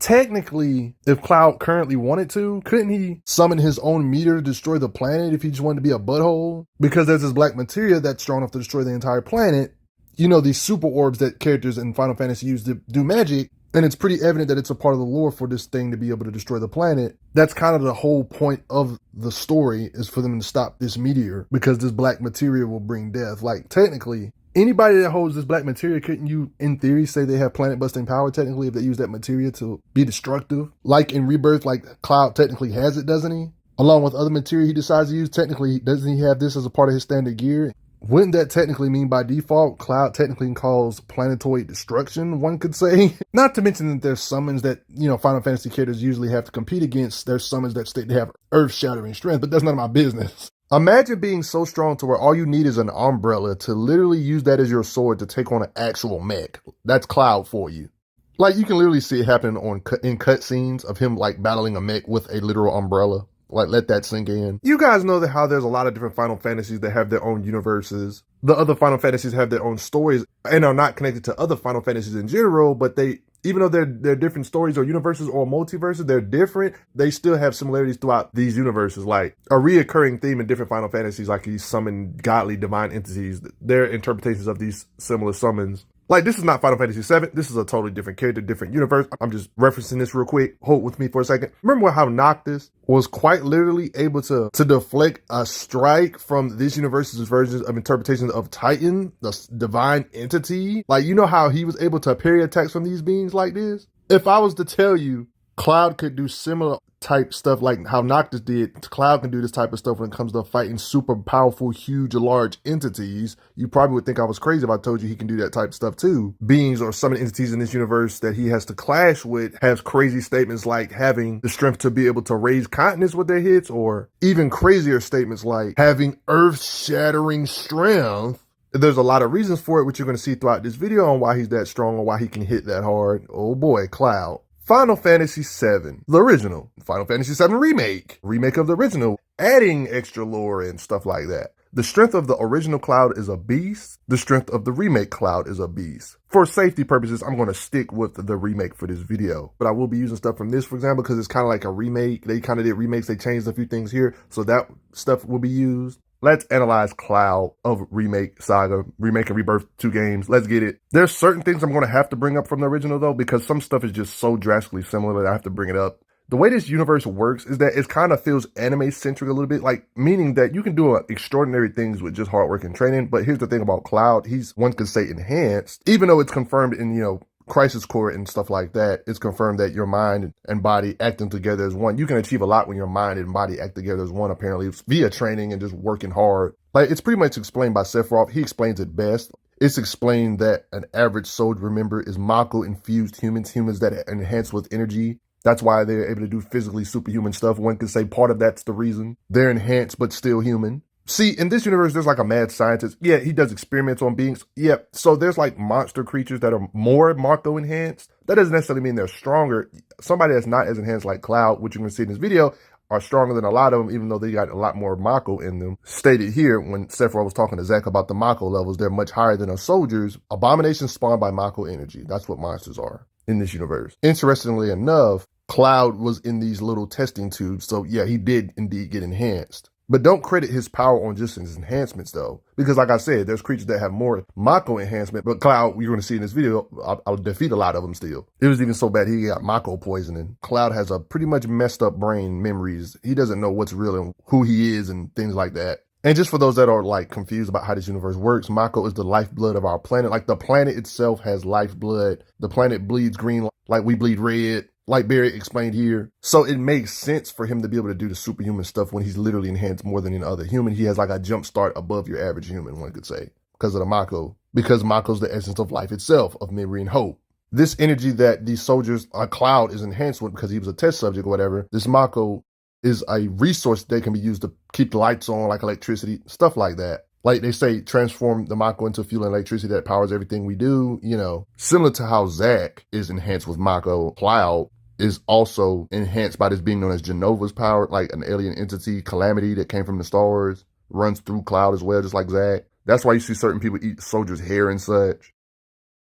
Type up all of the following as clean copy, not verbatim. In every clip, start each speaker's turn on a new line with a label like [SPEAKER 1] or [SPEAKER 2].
[SPEAKER 1] technically, if Cloud currently wanted to, couldn't he summon his own meteor to destroy the planet if he just wanted to be a butthole? Because there's this black materia that's strong enough to destroy the entire planet. You know, these super orbs that characters in Final Fantasy use to do magic, and it's pretty evident that it's a part of the lore for this thing to be able to destroy the planet. That's kind of the whole point of the story, is for them to stop this meteor, because this black materia will bring death. Like, technically, anybody that holds this black materia, couldn't you, in theory, say they have planet-busting power, technically, if they use that materia to be destructive? Like in Rebirth, like, Cloud technically has it, doesn't he? Along with other materia he decides to use, technically, doesn't he have this as a part of his standard gear? Wouldn't that technically mean by default, Cloud technically cause planetoid destruction, one could say? Not to mention that there's summons that, you know, Final Fantasy characters usually have to compete against. There's summons that state they have earth-shattering strength, but that's none of my business. Imagine being so strong to where all you need is an umbrella to literally use that as your sword to take on an actual mech. That's Cloud for you. Like, you can literally see it happening in cutscenes of him, like, battling a mech with a literal umbrella. Like, let that sink in. You guys know that how there's a lot of different Final Fantasies that have their own universes. The other Final Fantasies have their own stories and are not connected to other Final Fantasies in general, but they, even though they're different stories or universes or multiverses, they're different. They still have similarities throughout these universes. Like, a reoccurring theme in different Final Fantasies, like these summon godly divine entities, their interpretations of these similar summons. Like, this is not Final Fantasy VII. This is a totally different character, different universe. I'm just referencing this real quick. Hold with me for a second. Remember how Noctis was quite literally able to deflect a strike from this universe's versions of interpretations of Titan, the divine entity? Like, you know how he was able to parry attacks from these beings like this? If I was to tell you Cloud could do similar type stuff like how Noctis did, Cloud can do this type of stuff when it comes to fighting super powerful, huge, large entities, you probably would think I was crazy if I told you he can do that type of stuff too. Beings or summon entities in this universe that he has to clash with has crazy statements like having the strength to be able to raise continents with their hits, or even crazier statements like having earth-shattering strength. There's a lot of reasons for it, which you're going to see throughout this video on why he's that strong or why he can hit that hard. Oh boy, Cloud. Final Fantasy VII, the original. Final Fantasy VII Remake. Remake of the original. Adding extra lore and stuff like that. The strength of the original Cloud is a beast. The strength of the remake Cloud is a beast. For safety purposes, I'm going to stick with the remake for this video. But I will be using stuff from this, for example, because it's kind of like a remake. They kind of did remakes. They changed a few things here. So that stuff will be used. Let's analyze Cloud of Remake Saga, Remake and Rebirth, 2 games. Let's get it. There's certain things I'm going to have to bring up from the original, though, because some stuff is just so drastically similar that I have to bring it up. The way this universe works is that it kind of feels anime-centric a little bit, like, meaning that you can do extraordinary things with just hard work and training. But here's the thing about Cloud. He's, one could say, enhanced, even though it's confirmed in, you know, Crisis Core and stuff like that. It's confirmed that your mind and body acting together as one. You can achieve a lot when your mind and body act together as one, apparently, via training and just working hard. Like, it's pretty much explained by Sephiroth. He explains it best. It's explained that an average soldier member is Mako-infused humans that enhance with energy. That's why they're able to do physically superhuman stuff. One could say part of that's the reason. They're enhanced, but still human. See, in this universe, there's like a mad scientist. Yeah, he does experiments on beings. Yeah, so there's like monster creatures that are more Mako enhanced. That doesn't necessarily mean they're stronger. Somebody that's not as enhanced like Cloud, which you're going to see in this video, are stronger than a lot of them, even though they got a lot more Mako in them. Stated here, when Sephiroth was talking to Zack about the Mako levels, they're much higher than a soldier's. Abominations spawned by Mako energy. That's what monsters are in this universe. Interestingly enough, Cloud was in these little testing tubes. So yeah, he did indeed get enhanced. But don't credit his power on just his enhancements, though. Because like I said, there's creatures that have more Mako enhancement. But Cloud, you're going to see in this video, I'll defeat a lot of them still. It was even so bad he got Mako poisoning. Cloud has a pretty much messed up brain memories. He doesn't know what's real and who he is and things like that. And just for those that are like confused about how this universe works, Mako is the lifeblood of our planet. Like the planet itself has lifeblood. The planet bleeds green like we bleed red. Like Barry explained here. So it makes sense for him to be able to do the superhuman stuff when he's literally enhanced more than any other human. He has like a jump start above your average human, one could say, because of the Mako. Because Mako's the essence of life itself, of memory and hope. This energy that these soldiers, Cloud is enhanced with because he was a test subject or whatever, this Mako is a resource that can be used to keep the lights on, like electricity, stuff like that. Like they say, transform the Mako into fuel and electricity that powers everything we do, you know. Similar to how Zack is enhanced with Mako, Cloud is also enhanced by this being known as Genova's power, like an alien entity, Calamity, that came from the stars, runs through Cloud as well, just like Zack. That's why you see certain people eat soldiers' hair and such.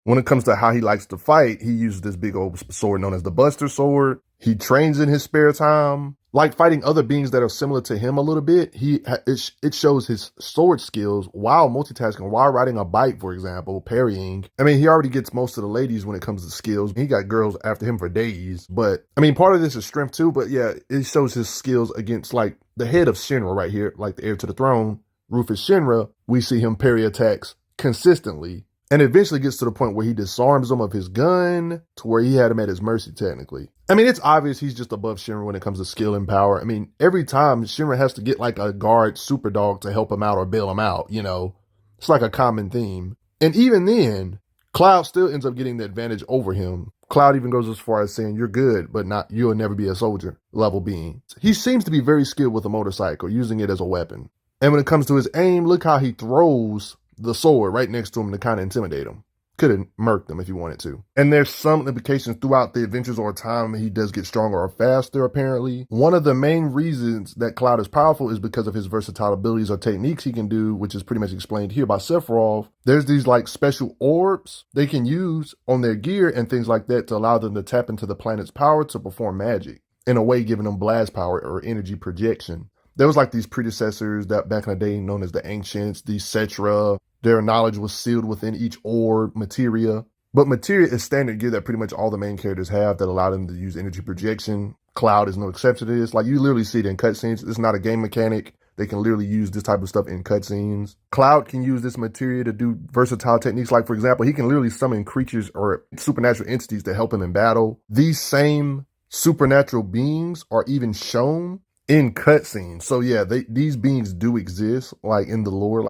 [SPEAKER 1] When it comes to how he likes to fight, he uses this big old sword known as the Buster Sword. He trains in his spare time. Like fighting other beings that are similar to him a little bit, it shows his sword skills while multitasking, while riding a bike, for example, parrying. I mean, he already gets most of the ladies when it comes to skills. He got girls after him for days. But, I mean, part of this is strength too, but yeah, it shows his skills against, like, the head of Shinra right here, like the heir to the throne, Rufus Shinra. We see him parry attacks consistently. And eventually gets to the point where he disarms him of his gun to where he had him at his mercy, technically. I mean, it's obvious he's just above Shinra when it comes to skill and power. I mean, every time Shinra has to get like a guard super dog to help him out or bail him out, you know. It's like a common theme. And even then, Cloud still ends up getting the advantage over him. Cloud even goes as far as saying, you're good, but you'll never be a soldier level being. He seems to be very skilled with a motorcycle, using it as a weapon. And when it comes to his aim, look how he throws the sword right next to him to kind of intimidate him. Could have murked him if he wanted to. And there's some implications throughout the adventures or time he does get stronger or faster, apparently. One of the main reasons that Cloud is powerful is because of his versatile abilities or techniques he can do, which is pretty much explained here by Sephiroth. There's these like special orbs they can use on their gear and things like that to allow them to tap into the planet's power to perform magic, in a way giving them blast power or energy projection. There was like these predecessors that back in the day known as the Ancients, the Cetra. Their knowledge was sealed within each orb, Materia. But Materia is standard gear that pretty much all the main characters have that allow them to use energy projection. Cloud is no exception to this. Like, you literally see it in cutscenes. It's not a game mechanic. They can literally use this type of stuff in cutscenes. Cloud can use this Materia to do versatile techniques. Like, for example, he can literally summon creatures or supernatural entities to help him in battle. These same supernatural beings are even shown in cutscenes. So yeah, these beings do exist, like in the lore.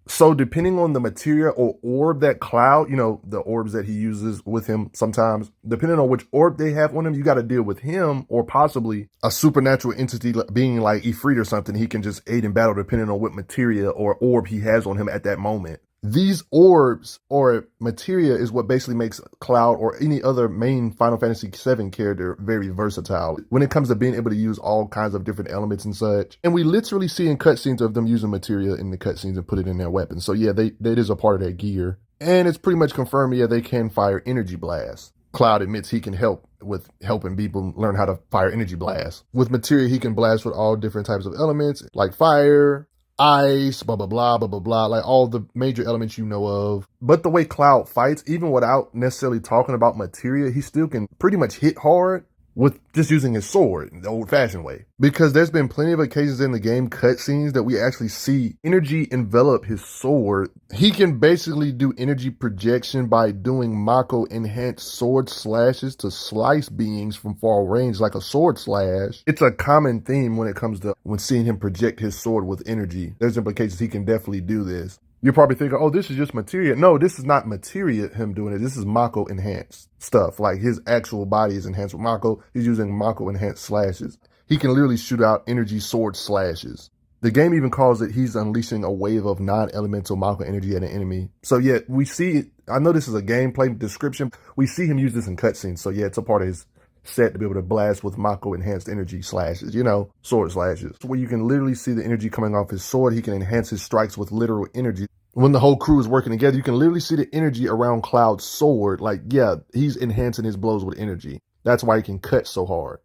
[SPEAKER 1] So depending on the materia or orb that Cloud, you know, the orbs that he uses with him sometimes, depending on which orb they have on him, you got to deal with him or possibly a supernatural entity being like Ifrit or something. He can just aid in battle depending on what materia or orb he has on him at that moment. These orbs or materia is what basically makes Cloud or any other main Final Fantasy VII character very versatile when it comes to being able to use all kinds of different elements and such. And we literally see in cutscenes of them using materia in the cutscenes and put it in their weapons. So yeah, that is a part of their gear. And it's pretty much confirmed, yeah, they can fire energy blasts. Cloud admits he can help with helping people learn how to fire energy blasts. With materia, he can blast with all different types of elements like fire, ice, blah, blah, blah, blah, blah, blah, like all the major elements you know of. But the way Cloud fights, even without necessarily talking about materia, he still can pretty much hit hard with just using his sword the old-fashioned way. Because there's been plenty of occasions in the game cutscenes that we actually see energy envelop his sword. He can basically do energy projection by doing Mako enhanced sword slashes to slice beings from far range like a sword slash. It's a common theme when it comes to when seeing him project his sword with energy. There's implications he can definitely do this. You're probably thinking, oh, this is just materia. No, this is not materia, him doing it. This is Mako enhanced stuff. Like his actual body is enhanced with Mako. He's using Mako enhanced slashes. He can literally shoot out energy sword slashes. The game even calls it he's unleashing a wave of non-elemental Mako energy at an enemy. So yeah, we see it. I know this is a gameplay description. We see him use this in cutscenes. So yeah, it's a part of his set to be able to blast with Mako enhanced energy slashes, you know, sword slashes. Where you can literally see the energy coming off his sword. He can enhance his strikes with literal energy. When the whole crew is working together, you can literally see the energy around Cloud's sword. Like, yeah, he's enhancing his blows with energy. That's why he can cut so hard.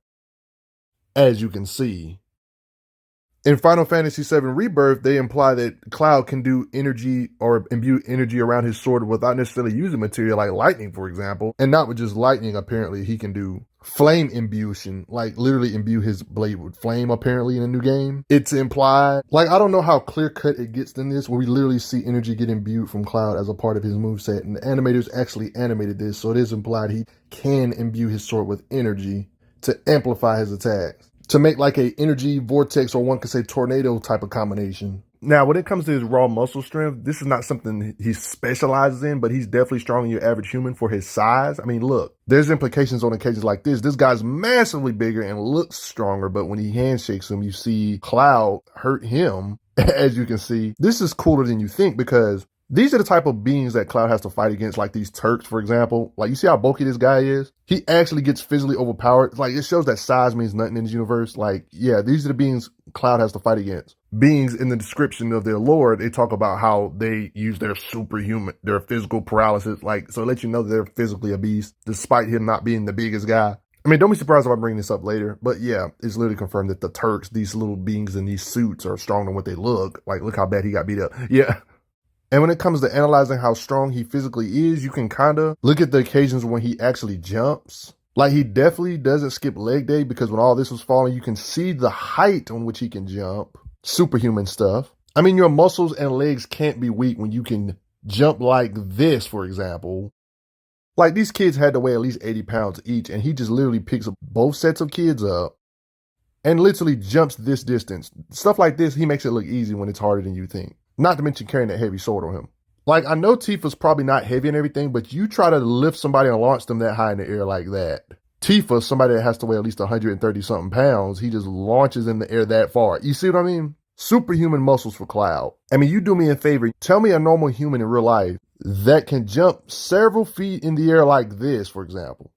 [SPEAKER 1] As you can see. In Final Fantasy VII Rebirth, they imply that Cloud can do energy or imbue energy around his sword without necessarily using material like lightning, for example. And not with just lightning, apparently, he can do flame imbution, like literally imbue his blade with flame, apparently, in a new game. It's implied. Like, I don't know how clear-cut it gets in this, where we literally see energy get imbued from Cloud as a part of his moveset. And the animators actually animated this, so it is implied he can imbue his sword with energy to amplify his attacks, to make like a energy vortex, or one could say tornado type of combination. Now, when it comes to his raw muscle strength, this is not something he specializes in, but he's definitely stronger than your average human for his size. I mean, look, there's implications on occasions like this. This guy's massively bigger and looks stronger, but when he handshakes him, you see Cloud hurt him, as you can see. This is cooler than you think, because these are the type of beings that Cloud has to fight against, like these Turks, for example. Like, you see how bulky this guy is? He actually gets physically overpowered. Like, it shows that size means nothing in this universe. Like, yeah, these are the beings Cloud has to fight against. beings in the description of their lore, they talk about how they use their superhuman, their physical paralysis, like, so it lets you know that they're physically a beast, despite him not being the biggest guy. I mean, don't be surprised if I bring this up later, but yeah, it's literally confirmed that the Turks, these little beings in these suits, are stronger than what they look. Like, look how bad he got beat up. Yeah. And when it comes to analyzing how strong he physically is, you can kind of look at the occasions when he actually jumps. Like, he definitely doesn't skip leg day, because when all this was falling, you can see the height on which he can jump. Superhuman stuff. I mean, your muscles and legs can't be weak when you can jump like this, for example. Like, these kids had to weigh at least 80 pounds each, and he just literally picks up both sets of kids up and literally jumps this distance. Stuff like this, he makes it look easy when it's harder than you think. Not to mention carrying that heavy sword on him. Like, I know Tifa's probably not heavy and everything, but you try to lift somebody and launch them that high in the air like that. Tifa, somebody that has to weigh at least 130-something pounds, he just launches in the air that far. You see what I mean? Superhuman muscles for Cloud. I mean, you do me a favor. Tell me a normal human in real life that can jump several feet in the air like this, for example.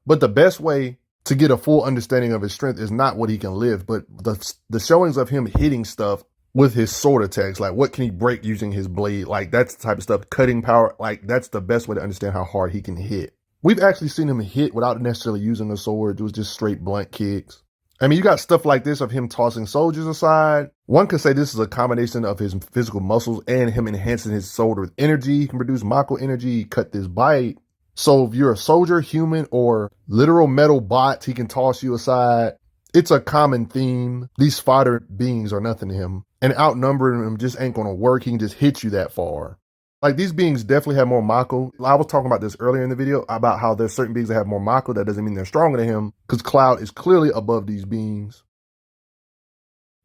[SPEAKER 1] But the best way to get a full understanding of his strength is not what he can lift, but the showings of him hitting stuff with his sword attacks. Like, what can he break using his blade? Like, that's the type of stuff. Cutting power. Like, that's the best way to understand how hard he can hit. We've actually seen him hit without necessarily using a sword. It was just straight blunt kicks. I mean, you got stuff like this of him tossing soldiers aside. One could say this is a combination of his physical muscles and him enhancing his sword with energy. He can produce Mako energy, cut this bite. So if you're a soldier, human, or literal metal bots, he can toss you aside. It's a common theme. These fighter beings are nothing to him. And outnumbering him just ain't gonna work. He can just hit you that far. Like, these beings definitely have more Mako. I was talking about this earlier in the video about how there's certain beings that have more Mako. That doesn't mean they're stronger than him, because Cloud is clearly above these beings.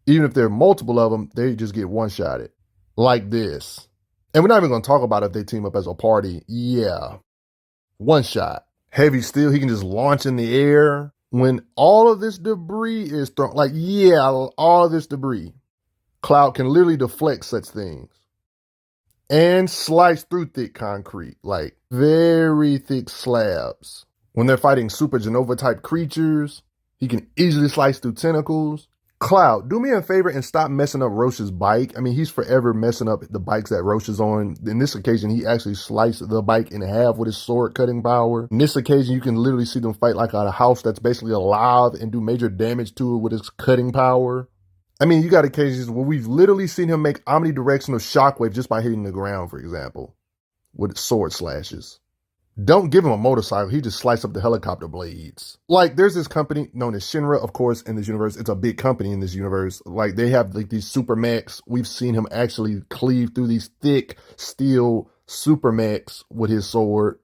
[SPEAKER 1] Even if there are multiple of them, they just get one-shotted. Like this. And we're not even going to talk about if they team up as a party. Yeah. One shot. Heavy steel, he can just launch in the air. When all of this debris is thrown, like, yeah, all of this debris, Cloud can literally deflect such things. And slice through thick concrete, like very thick slabs. When they're fighting Super Genova type creatures, he can easily slice through tentacles. Cloud, do me a favor and stop messing up Roche's bike. I mean, he's forever messing up the bikes that Roche is on. In this occasion, he actually sliced the bike in half with his sword cutting power. In this occasion, you can literally see them fight like a house that's basically alive and do major damage to it with his cutting power. I mean, you got occasions where we've literally seen him make omnidirectional shockwave just by hitting the ground, for example, with sword slashes. Don't give him a motorcycle. He just sliced up the helicopter blades. Like, there's this company known as Shinra, of course, in this universe. It's a big company in this universe. Like, they have like these super mechs. We've seen him actually cleave through these thick steel super mechs with his sword.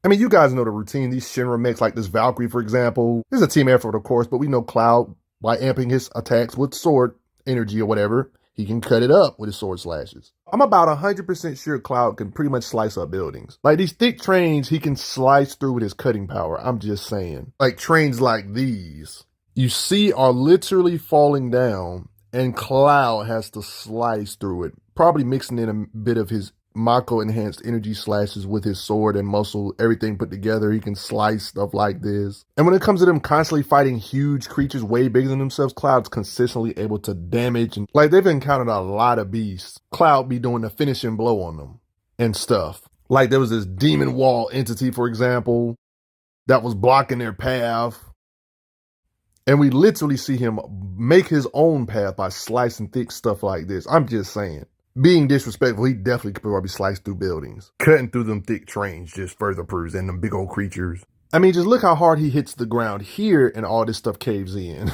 [SPEAKER 1] I mean, you guys know the routine. These Shinra mechs, like this Valkyrie, for example. This is a team effort, of course, but we know Cloud, by amping his attacks with sword energy or whatever, he can cut it up with his sword slashes. I'm about 100% sure Cloud can pretty much slice up buildings. Like, these thick trains, he can slice through with his cutting power. I'm just saying. Like, trains like these, you see, are literally falling down, and Cloud has to slice through it, probably mixing in a bit of his Mako enhanced energy slashes with his sword and muscle, everything put together. He can slice stuff like this. And when it comes to them constantly fighting huge creatures way bigger than themselves, Cloud's consistently able to damage. And like, they've encountered a lot of beasts. Cloud be doing the finishing blow on them and stuff. Like, there was this demon wall entity, for example, that was blocking their path. And we literally see him make his own path by slicing thick stuff like this. I'm just saying. Being disrespectful, he definitely could probably slice through buildings. Cutting through them thick trains just further proves, and them big old creatures. I mean, just look how hard he hits the ground here and all this stuff caves in.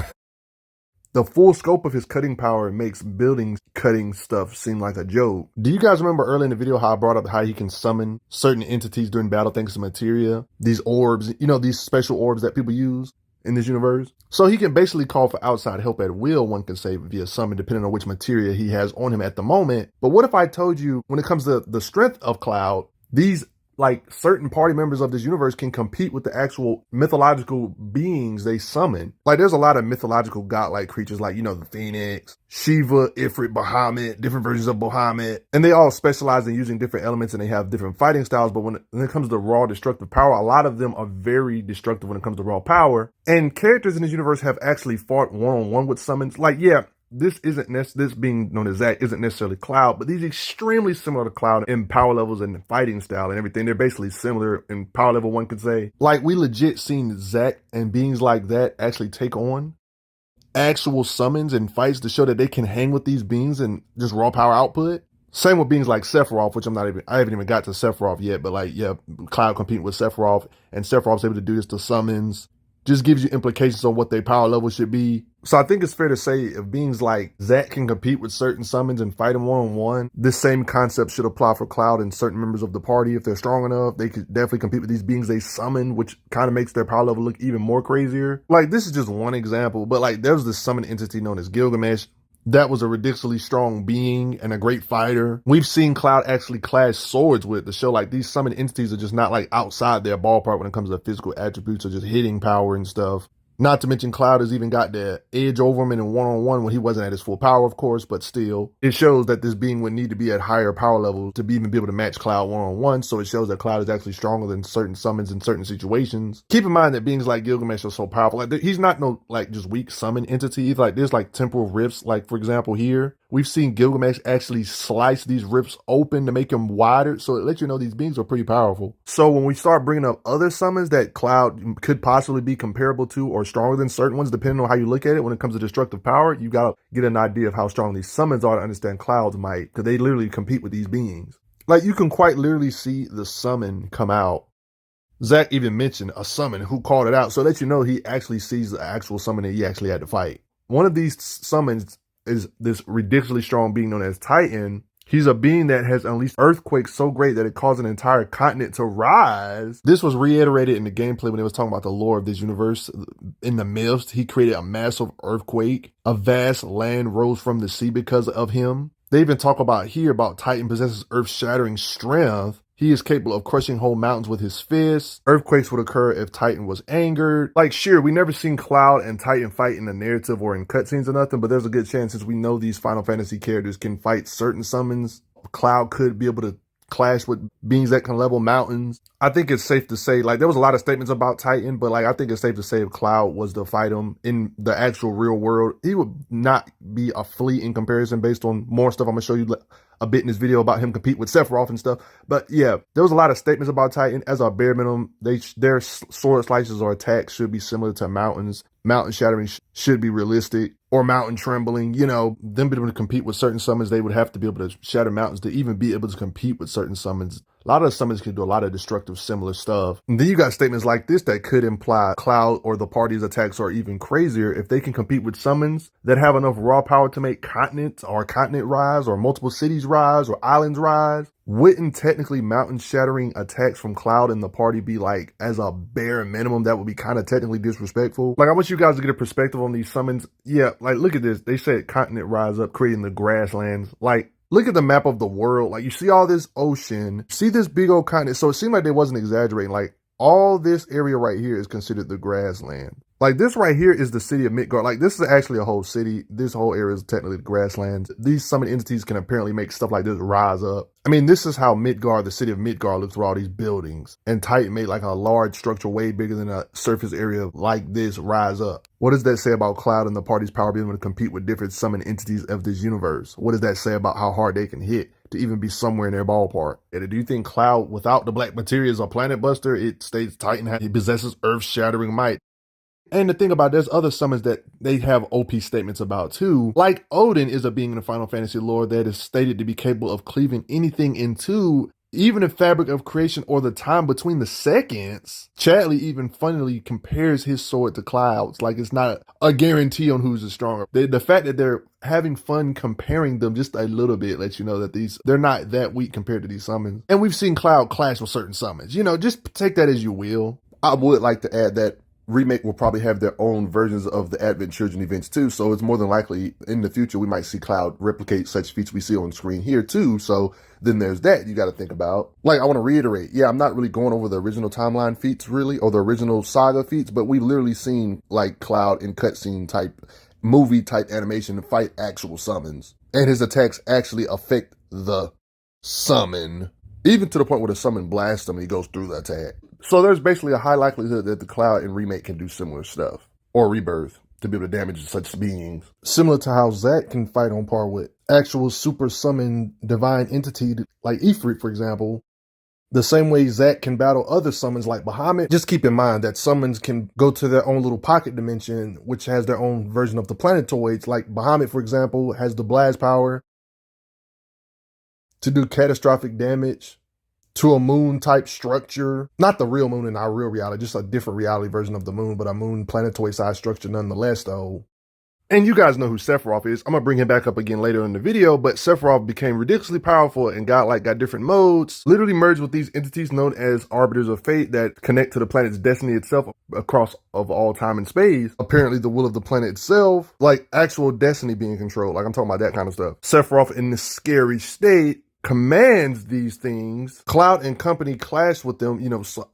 [SPEAKER 1] The full scope of his cutting power makes buildings cutting stuff seem like a joke. Do you guys remember early in the video how I brought up how he can summon certain entities during battle thanks to materia? These orbs, you know, these special orbs that people use in this universe. So he can basically call for outside help at will, one can say, via summon, depending on which materia he has on him at the moment. But what if I told you, when it comes to the strength of Cloud, these, like, certain party members of this universe can compete with the actual mythological beings they summon. Like, there's a lot of mythological godlike creatures, like, you know, the Phoenix, Shiva, Ifrit, Bahamut, different versions of Bahamut. And they all specialize in using different elements and they have different fighting styles. But when it comes to raw destructive power, a lot of them are very destructive when it comes to raw power. And characters in this universe have actually fought one-on-one with summons. Like, yeah, this being known as Zack isn't necessarily Cloud, but he's extremely similar to Cloud in power levels and fighting style and everything. They're basically similar in power level, one could say. Like, we legit seen Zack and beings like that actually take on actual summons and fights to show that they can hang with these beings and just raw power output. Same with beings like Sephiroth, which I haven't even got to Sephiroth yet, but like, yeah, Cloud competing with Sephiroth, and Sephiroth's able to do this to summons. Just gives you implications on what their power level should be. So I think it's fair to say if beings like Zack can compete with certain summons and fight them one-on-one, this same concept should apply for Cloud and certain members of the party. If they're strong enough, they could definitely compete with these beings they summon, which kind of makes their power level look even more crazier. Like, this is just one example, but like, there's this summon entity known as Gilgamesh. That was a ridiculously strong being and a great fighter. We've seen Cloud actually clash swords with to show like these summoned entities are just not like outside their ballpark when it comes to physical attributes or just hitting power and stuff. Not to mention Cloud has even got the edge over him in a one-on-one when he wasn't at his full power, of course, but still. It shows that this being would need to be at higher power levels to even be able to match Cloud one-on-one, so it shows that Cloud is actually stronger than certain summons in certain situations. Keep in mind that beings like Gilgamesh are so powerful. Like, he's not no, like, just weak summon entity. Like, there's, like, temporal rifts, like, for example, here. We've seen Gilgamesh actually slice these rifts open to make them wider, so it lets you know these beings are pretty powerful. So when we start bringing up other summons that Cloud could possibly be comparable to or stronger than certain ones, depending on how you look at it, when it comes to destructive power, you gotta get an idea of how strong these summons are to understand Cloud's might, because they literally compete with these beings. Like, you can quite literally see the summon come out. Zack even mentioned a summon who called it out, so that you know he actually sees the actual summon that he actually had to fight. One of these summons is this ridiculously strong being known as Titan. He's a being that has unleashed earthquakes so great that it caused an entire continent to rise. This was reiterated in the gameplay when it was talking about the lore of this universe. In the myths, he created a massive earthquake. A vast land rose from the sea because of him. They even talk about here about Titan possesses earth-shattering strength. He is capable of crushing whole mountains with his fists. Earthquakes would occur if Titan was angered. Like, sure, we never seen Cloud and Titan fight in the narrative or in cutscenes or nothing, but there's a good chance, since we know these Final Fantasy characters can fight certain summons, Cloud could be able to clash with beings that can level mountains. I think it's safe to say, like, there was a lot of statements about Titan, but like, I think it's safe to say if Cloud was to fight him in the actual real world, he would not be a flea in comparison based on more stuff I'm gonna show you a bit in this video about him compete with Sephiroth and stuff. But yeah, there was a lot of statements about Titan. As a bare minimum, their sword slices or attacks should be similar to mountains. Mountain shattering should be realistic, or mountain trembling. You know, them being able to compete with certain summons, they would have to be able to shatter mountains to even be able to compete with certain summons. A lot of the summons can do a lot of destructive similar stuff. And then you got statements like this that could imply Cloud or the party's attacks are even crazier if they can compete with summons that have enough raw power to make continents or continent rise or multiple cities rise or islands rise. Wouldn't technically mountain shattering attacks from Cloud and the party be like, as a bare minimum, that would be kind of technically disrespectful? Like, I want you guys to get a perspective on these summons. Yeah, like, look at this. They said continent rise up, creating the grasslands. Like, look at the map of the world. Like, you see all this ocean, see this big old continent. So it seemed like they wasn't exaggerating. Like, all this area right here is considered the grassland. Like, this right here is the city of Midgard. Like, this is actually a whole city. This whole area is technically the grasslands. These summoned entities can apparently make stuff like this rise up. I mean, this is how Midgard, the city of Midgard, looks through all these buildings. And Titan made like a large structure way bigger than a surface area like this rise up. What does that say about Cloud and the party's power being able to compete with different summoned entities of this universe? What does that say about how hard they can hit to even be somewhere in their ballpark? And do you think Cloud, without the Black Materia, is a planet buster? It states Titan, he possesses earth-shattering might. And the thing about, there's other summons that they have OP statements about too. Like, Odin is a being in the Final Fantasy lore that is stated to be capable of cleaving anything in two, even the fabric of creation or the time between the seconds. Chadley even funnily compares his sword to Cloud's. Like, it's not a guarantee on who's the stronger. The fact that they're having fun comparing them just a little bit lets you know that they're not that weak compared to these summons. And we've seen Cloud clash with certain summons. You know, just take that as you will. I would like to add that Remake will probably have their own versions of the Advent Children events too, so it's more than likely in the future we might see Cloud replicate such feats we see on screen here too, so then there's that you got to think about. Like, I want to reiterate, yeah, I'm not really going over the original timeline feats really, or the original saga feats, but we've literally seen like Cloud in cutscene type, movie type animation fight actual summons, and his attacks actually affect the summon, even to the point where the summon blasts him and he goes through the attack. So there's basically a high likelihood that the Cloud and Remake can do similar stuff. Or Rebirth. to be able to damage such beings. Similar to how Zack can fight on par with actual super summon divine entity like Ifrit, for example. The same way Zack can battle other summons like Bahamut. Just keep in mind that summons can go to their own little pocket dimension, which has their own version of the planetoids. Like Bahamut, for example, has the blast power to do catastrophic damage to a moon type structure. Not the real moon in our real reality, just a different reality version of the moon, but a moon planetoid size structure nonetheless though. And you guys know who Sephiroth is. I'm going to bring him back up again later in the video, but Sephiroth became ridiculously powerful and got different modes, literally merged with these entities known as Arbiters of Fate that connect to the planet's destiny itself across of all time and space. Apparently the will of the planet itself, like actual destiny being controlled. Like I'm talking about that kind of stuff. Sephiroth in this scary state commands these things. Cloud and company clash with them,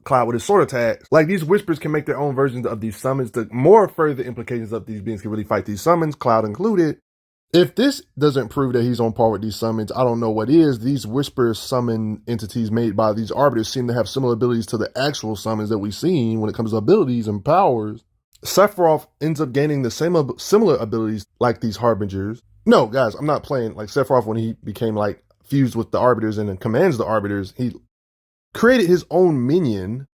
[SPEAKER 1] Cloud with his sword attacks. Like these whispers can make their own versions of these summons. The more further implications of these beings can really fight these summons, Cloud included. If this doesn't prove that he's on par with these summons, I don't know what is. These whisper summon entities made by these arbiters seem to have similar abilities to the actual summons that we've seen when it comes to abilities and powers. Sephiroth ends up gaining the similar abilities like these harbingers. No, guys, I'm not playing like Sephiroth when he became like fused with the Arbiters and then commands the Arbiters. He created his own minion,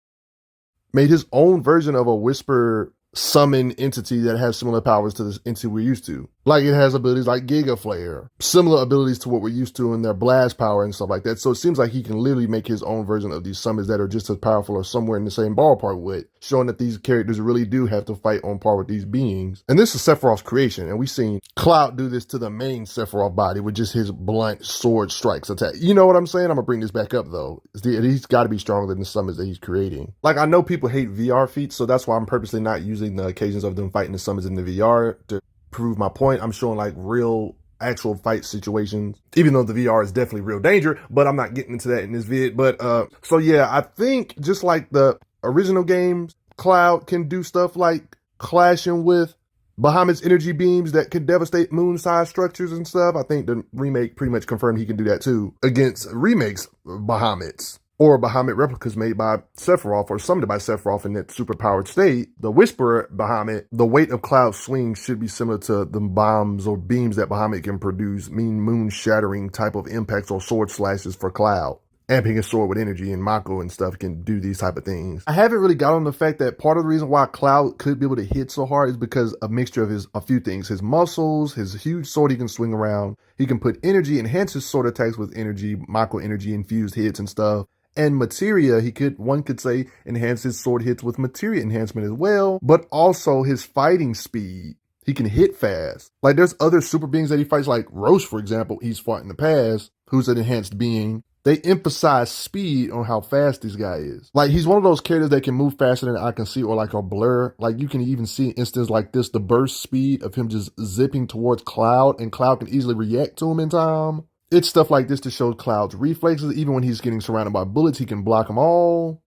[SPEAKER 1] made his own version of a whisper summon entity that has similar powers to this entity we're used to. Like it has abilities like Giga Flare, similar abilities to what we're used to in their blast power and stuff like that. So it seems like he can literally make his own version of these summons that are just as powerful or somewhere in the same ballpark with, showing that these characters really do have to fight on par with these beings. And this is Sephiroth's creation, and we've seen Cloud do this to the main Sephiroth body with just his blunt sword strikes attack. You know what I'm saying? I'm gonna bring this back up though. He's got to be stronger than the summons that he's creating. Like I know people hate VR feats, so that's why I'm purposely not using the occasions of them fighting the summons in the VR to prove my point. I'm showing like real actual fight situations, even though the VR is definitely real danger, but I'm not getting into that in this vid. But so yeah, I think just like the original games, Cloud can do stuff like clashing with Bahamut's energy beams that could devastate moon-sized structures and stuff. I think the remake pretty much confirmed he can do that too against Remake's Bahamuts. Or Bahamut replicas made by Sephiroth or summoned by Sephiroth in that superpowered state. The Whisperer Bahamut, the weight of Cloud's swing should be similar to the bombs or beams that Bahamut can produce, mean moon shattering type of impacts or sword slashes for Cloud. Amping his sword with energy, and Mako and stuff can do these type of things. I haven't really got on the fact that part of the reason why Cloud could be able to hit so hard is because a mixture of a few things. His muscles, his huge sword he can swing around. He can put energy, enhance his sword attacks with energy, Mako energy infused hits and stuff. And materia, one could say, enhance his sword hits with materia enhancement as well, but also his fighting speed. He can hit fast. Like there's other super beings that he fights, like Roche, for example, he's fought in the past, who's an enhanced being. They emphasize speed on how fast this guy is. Like he's one of those characters that can move faster than I can see, or like a blur. Like you can even see instances like this, the burst speed of him just zipping towards Cloud, and Cloud can easily react to him in time. It's stuff like this to show Cloud's reflexes. Even when he's getting surrounded by bullets, he can block them all.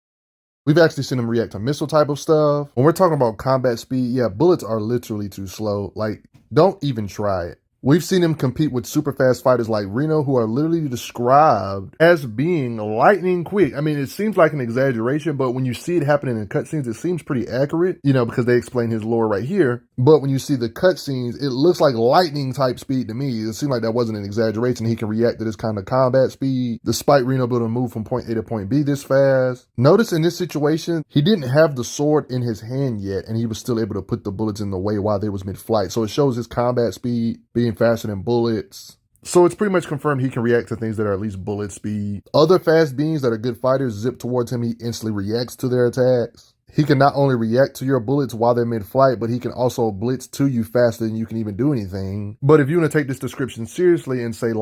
[SPEAKER 1] We've actually seen him react to missile type of stuff. When we're talking about combat speed, yeah, bullets are literally too slow. Like, don't even try it. We've seen him compete with super fast fighters like Reno, who are literally described as being lightning quick. I mean, it seems like an exaggeration, but when you see it happening in cutscenes, it seems pretty accurate, because they explain his lore right here. But when you see the cutscenes, it looks like lightning type speed to me. It seemed like that wasn't an exaggeration. He can react to this kind of combat speed, despite Reno being able to move from point A to point B this fast. Notice in this situation, he didn't have the sword in his hand yet, and he was still able to put the bullets in the way while they was mid-flight. So it shows his combat speed being faster than bullets. So it's pretty much confirmed he can react to things that are at least bullet speed. Other fast beings that are good fighters zip towards him, he instantly reacts to their attacks. He can not only react to your bullets while they're mid-flight, but he can also blitz to you faster than you can even do anything. But if you want to take this description seriously and say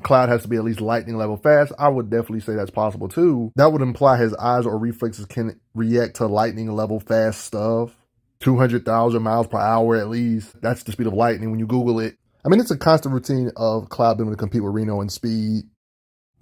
[SPEAKER 1] Cloud has to be at least lightning level fast, I would definitely say that's possible too. That would imply his eyes or reflexes can react to lightning level fast stuff. 200,000 miles per hour at least. That's the speed of lightning when you Google it. I mean, it's a constant routine of Cloud being able to compete with Reno in speed.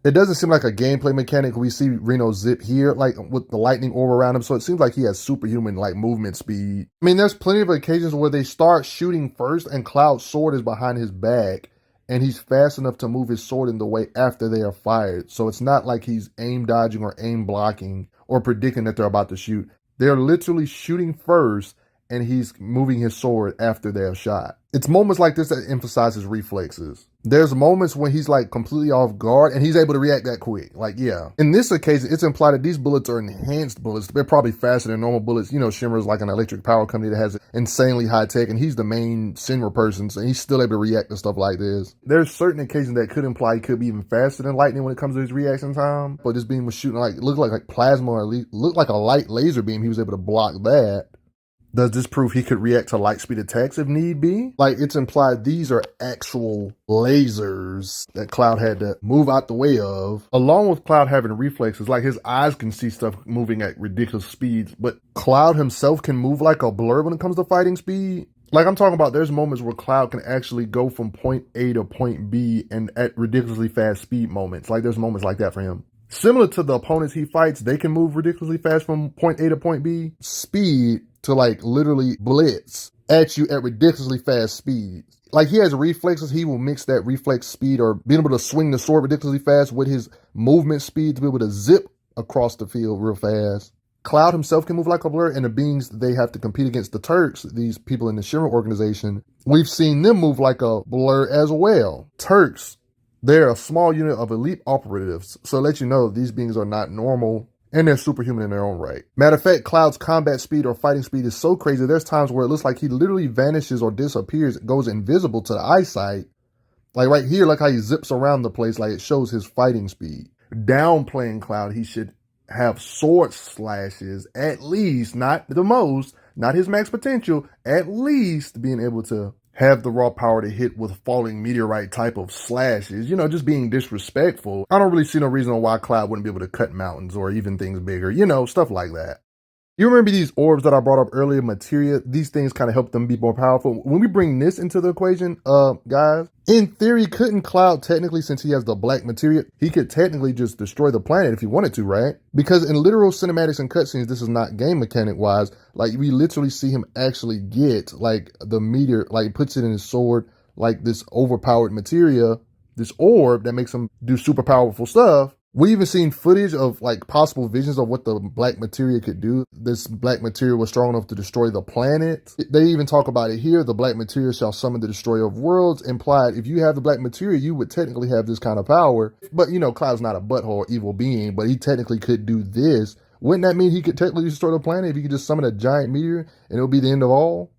[SPEAKER 1] It doesn't seem like a gameplay mechanic. We see Reno zip here, like with the lightning orb around him. So it seems like he has superhuman like movement speed. I mean, there's plenty of occasions where they start shooting first and Cloud's sword is behind his back and he's fast enough to move his sword in the way after they are fired. So it's not like he's aim dodging or aim blocking or predicting that they're about to shoot. They're literally shooting first and he's moving his sword after they're shot. It's moments like this that emphasizes reflexes. There's moments when he's like completely off guard and he's able to react that quick. Like, yeah. In this occasion, it's implied that these bullets are enhanced bullets. They're probably faster than normal bullets. You know, Shimmer's like an electric power company that has insanely high tech, and he's the main Shinra person, so he's still able to react to stuff like this. There's certain occasions that could imply he could be even faster than lightning when it comes to his reaction time. But this beam was shooting like, looked like plasma, or at least looked like a light laser beam. He was able to block that. Does this prove he could react to light speed attacks if need be? Like, it's implied these are actual lasers that Cloud had to move out the way of. Along with Cloud having reflexes, like his eyes can see stuff moving at ridiculous speeds, but Cloud himself can move like a blur when it comes to fighting speed. Like I'm talking about, there's moments where Cloud can actually go from point A to point B and at ridiculously fast speed moments. Like there's moments like that for him. Similar to the opponents he fights, they can move ridiculously fast from point A to point B. Speed to like literally blitz at you at ridiculously fast speed. Like he has reflexes, he will mix that reflex speed or being able to swing the sword ridiculously fast with his movement speed to be able to zip across the field real fast. Cloud himself can move like a blur, and the beings they have to compete against, the Turks, these people in the Shimmer organization, we've seen them move like a blur as well. Turks, they're a small unit of elite operatives, so let you know these beings are not normal, and they're superhuman in their own right. Matter of fact, Cloud's combat speed or fighting speed is so crazy, there's times where it looks like he literally vanishes or disappears, goes invisible to the eyesight. Like right here, like how he zips around the place, like it shows his fighting speed. Downplaying Cloud, he should have sword slashes, at least, not the most, not his max potential, at least being able to have the raw power to hit with falling meteorite type of slashes, you know, just being disrespectful. I don't really see no reason why Cloud wouldn't be able to cut mountains or even things bigger, you know, stuff like that. You remember these orbs that I brought up earlier, Materia? These things kind of help them be more powerful. When we bring this into the equation, guys, in theory, couldn't Cloud technically, since he has the Black Materia, he could technically just destroy the planet if he wanted to, right? Because in literal cinematics and cutscenes, this is not game mechanic wise. Like we literally see him actually get like the meteor, like puts it in his sword, like this overpowered Materia, this orb that makes him do super powerful stuff. We even seen footage of like possible visions of what the Black Materia could do. This Black Materia was strong enough to destroy the planet. They even talk about it here. The Black Materia shall summon the destroyer of worlds. Implied, if you have the Black Materia, you would technically have this kind of power. But you know, Cloud's not a butthole or evil being, but he technically could do this. Wouldn't that mean he could technically destroy the planet if he could just summon a giant meteor and it'll be the end of all?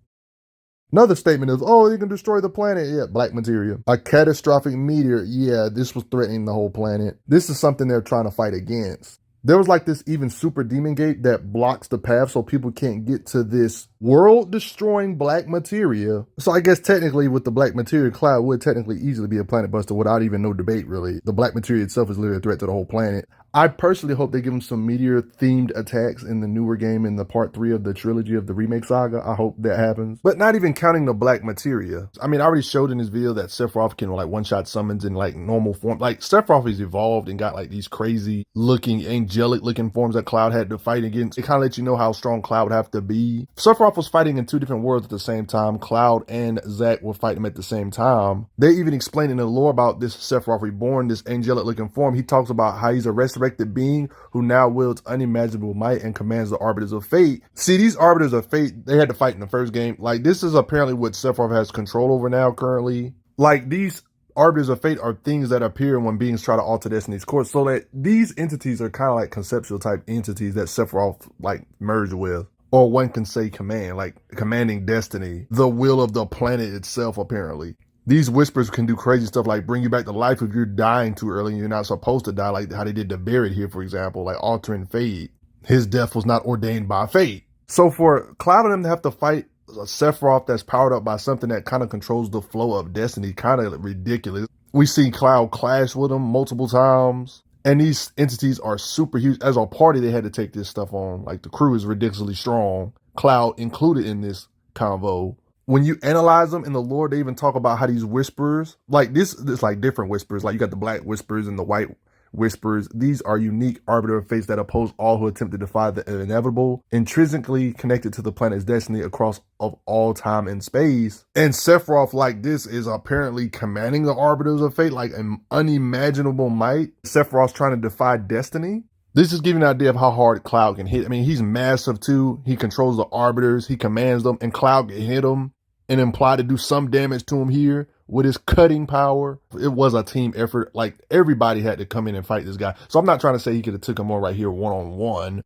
[SPEAKER 1] Another statement is, oh, you can destroy the planet. Yeah, Black Materia. A catastrophic meteor. Yeah, this was threatening the whole planet. This is something they're trying to fight against. There was like this even super demon gate that blocks the path so people can't get to this world-destroying Black Materia. So I guess technically with the Black Materia, Cloud would technically easily be a planet buster without even no debate, really. The Black Materia itself is literally a threat to the whole planet. I personally hope they give him some meteor-themed attacks in the newer game in the part 3 of the trilogy of the Remake saga. I hope that happens. But not even counting the Black Materia. I mean, I already showed in this video that Sephiroth can like one-shot summons in like normal form. Like Sephiroth is evolved and got like these crazy-looking, angelic-looking forms that Cloud had to fight against. It kind of lets you know how strong Cloud would have to be. Sephiroth was fighting in 2 different worlds at the same time. Cloud and Zack were fighting him at the same time. They even explain in the lore about this Sephiroth Reborn, this angelic-looking form. He talks about how he's a resurrected being who now wields unimaginable might and commands the Arbiters of Fate. See, these Arbiters of Fate, they had to fight in the first game. Like, this is apparently what Sephiroth has control over now currently. Like, these Arbiters of Fate are things that appear when beings try to alter Destiny's course. So that these entities are kind of like conceptual type entities that Sephiroth like merged with. Or one can say command, like commanding destiny, the will of the planet itself, apparently. These whispers can do crazy stuff like bring you back to life if you're dying too early and you're not supposed to die, like how they did to Barrett here, for example, like altering fate. His death was not ordained by fate. So for Cloud and them to have to fight a Sephiroth that's powered up by something that kind of controls the flow of destiny, kind of ridiculous. We see Cloud clash with him multiple times. And these entities are super huge. As a party, they had to take this stuff on. Like, the crew is ridiculously strong. Cloud included in this convo. When you analyze them in the lore, they even talk about how these whispers, like this like different whispers. Like, you got the black whispers and the white whispers. These are unique arbiter of fates that oppose all who attempt to defy the inevitable, intrinsically connected to the planet's destiny across of all time and space. And Sephiroth, like this, is apparently commanding the arbiters of fate like an unimaginable might. Sephiroth's trying to defy destiny. This is giving an idea of how hard Cloud can hit. I mean, he's massive too. He controls the Arbiters. He commands them, and Cloud can hit him and imply to do some damage to him here with his cutting power. It was a team effort. Like, everybody had to come in and fight this guy. So I'm not trying to say he could have took him on right here one-on-one.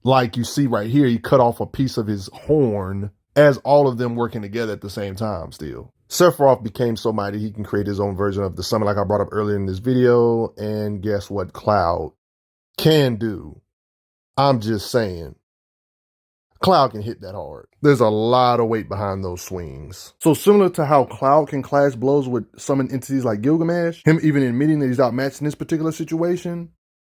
[SPEAKER 1] Like you see right here, he cut off a piece of his horn as all of them working together at the same time still. Sephiroth became so mighty he can create his own version of the summon like I brought up earlier in this video. And guess what Cloud can do? I'm just saying. Cloud can hit that hard. There's a lot of weight behind those swings. So similar to how Cloud can clash blows with summoned entities like Gilgamesh, him even admitting that he's outmatched in this particular situation,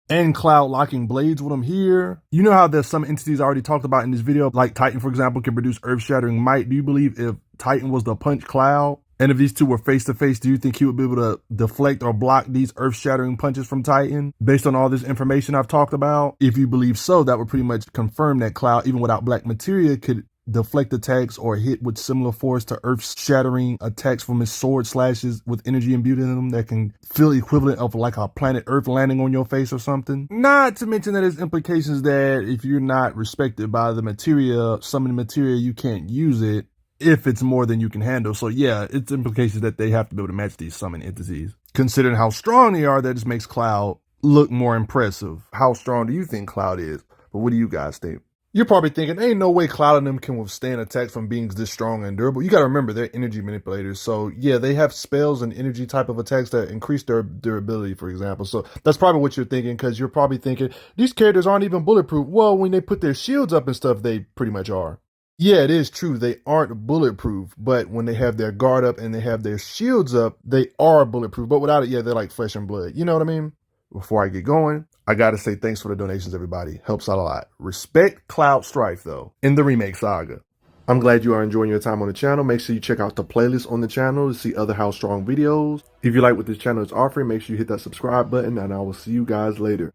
[SPEAKER 1] and Cloud locking blades with him here. You know how there's some entities I already talked about in this video, like Titan, for example, can produce earth-shattering might. Do you believe if Titan was to punch Cloud, and if these two were face-to-face, do you think he would be able to deflect or block these earth-shattering punches from Titan based on all this information I've talked about? If you believe so, that would pretty much confirm that Cloud, even without Black Materia, could deflect attacks or hit with similar force to earth-shattering attacks from his sword slashes with energy imbued in them that can feel equivalent of like a planet Earth landing on your face or something. Not to mention that there's implications that if you're not respected by the materia, summoned materia, you can't use it if it's more than you can handle. So yeah, it's implications that they have to be able to match these summoned entities. Considering how strong they are, that just makes Cloud look more impressive. How strong do you think Cloud is? But what do you guys think? You're probably thinking, ain't no way Cloud and them can withstand attacks from beings this strong and durable. You got to remember, they're energy manipulators. So yeah, they have spells and energy type of attacks that increase their durability, for example. So that's probably what you're thinking, because you're probably thinking, these characters aren't even bulletproof. Well, when they put their shields up and stuff, they pretty much are. Yeah, it is true. They aren't bulletproof, but when they have their guard up and they have their shields up, they are bulletproof. But without it, yeah, they're like flesh and blood. You know what I mean? Before I get going, I gotta say thanks for the donations, everybody. Helps out a lot. Respect Cloud Strife, though, in the Remake saga. I'm glad you are enjoying your time on the channel. Make sure you check out the playlist on the channel to see other How Strong videos. If you like what this channel is offering, make sure you hit that subscribe button, and I will see you guys later.